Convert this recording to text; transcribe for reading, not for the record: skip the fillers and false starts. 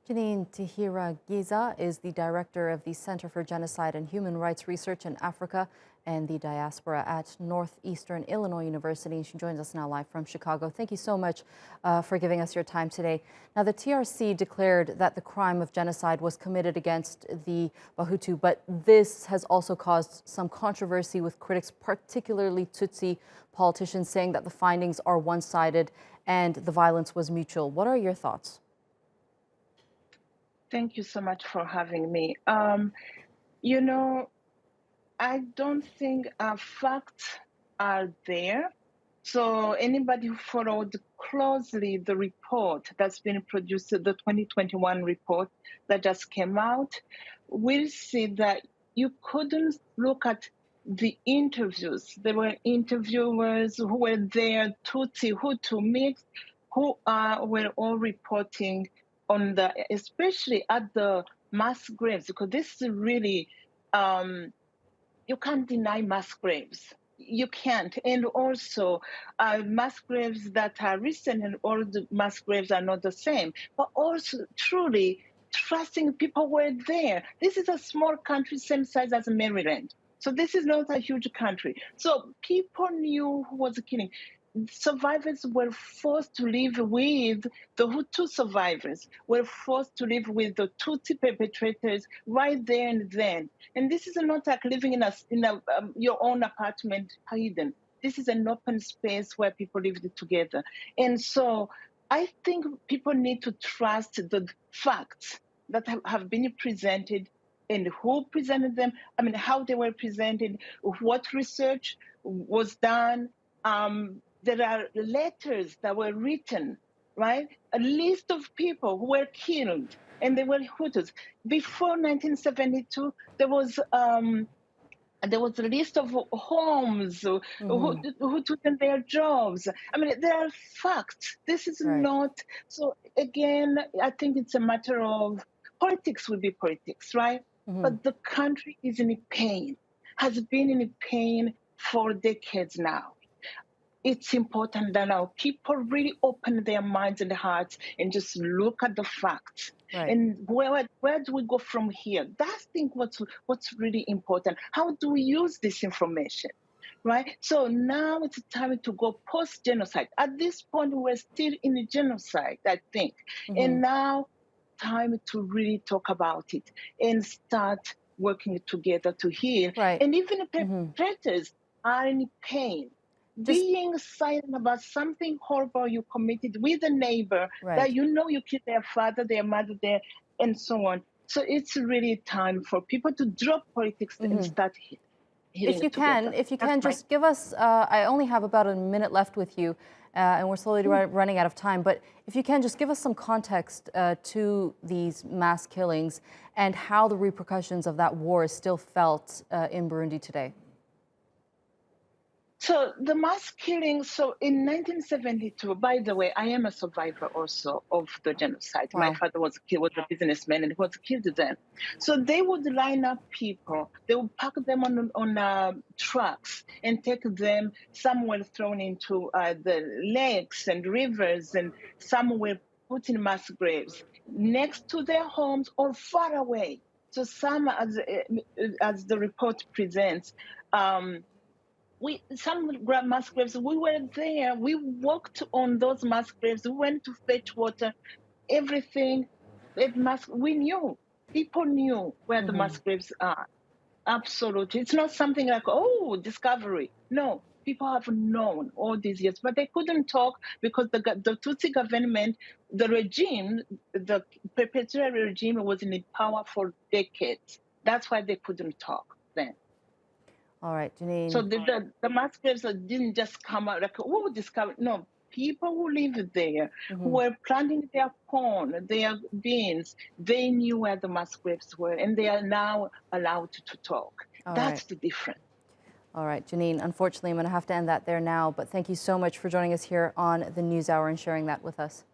Jeanine Ntihirageza is the director of the Center for Genocide and Human Rights Research in Africa and the Diaspora at Northeastern Illinois University. She joins us now live from Chicago. Thank you so much for giving us your time today. Now, the TRC declared that the crime of genocide was committed against the Hutu, but this has also caused some controversy with critics, particularly Tutsi politicians, saying that the findings are one-sided and the violence was mutual. What are your thoughts? Thank you so much for having me. I don't think facts are there. So anybody who followed closely the report that's been produced, the 2021 report that just came out, will see that you couldn't look at the interviews. There were interviewers who were there, Tutsi, Hutu mixed, who were all reporting on especially at the mass graves, because this is really, you can't deny mass graves. You can't. And also, mass graves that are recent and all the mass graves are not the same. But also, truly, trusting people were there. This is a small country, same size as Maryland. So this is not a huge country. So people knew who was killing. Survivors were forced to live with the Hutu survivors, were forced to live with the Tutsi perpetrators right there and then. And this is not like living in your own apartment hidden. This is an open space where people lived together. And so I think people need to trust the facts that have been presented and who presented them, how they were presented, what research was done. There are letters that were written, right? A list of people who were killed, and they were Hutus. Before 1972, there was a list of homes, who took in their jobs. There are facts. This is not, so again, I think it's a matter of politics will be politics, right? But the country is in pain, has been in pain for decades now. It's important that our people really open their minds and hearts and just look at the facts. Right. And where do we go from here? That's, I think, what's really important. How do we use this information, right? So now it's time to go post-genocide. At this point, we're still in a genocide, I think. And now, time to really talk about it and start working together to heal. Right. And even the perpetrators are in pain. Being silent about something horrible you committed with a neighbor that you killed their father, their mother, and so on. So it's really time for people to drop politics and start healing together. If you can, just give us, I only have about a minute left with you, and we're slowly running out of time, but if you can, just give us some context to these mass killings and how the repercussions of that war is still felt in Burundi today. So the mass killing, so in 1972, by the way, I am a survivor also of the genocide. Wow. My father was a businessman and he was killed then. So they would line up people, they would pack them on trucks and take them. Some were thrown into the lakes and rivers, and some were put in mass graves next to their homes or far away. So some, as the report presents, some mass graves, we were there. We walked on those mass graves. We went to fetch water, everything. We knew. People knew where the mass graves are. Absolutely. It's not something like, oh, discovery. No, people have known all these years, but they couldn't talk because the Tutsi government, the regime, the perpetual regime was in power for decades. That's why they couldn't talk then. All right, Jeanine. So the mass graves didn't just come out like, oh, discover. No, people who lived there, who were planting their corn, their beans, they knew where the mass graves were, and they are now allowed to talk. That's the difference. All right, Jeanine, unfortunately, I'm going to have to end that there now, but thank you so much for joining us here on the NewsHour and sharing that with us.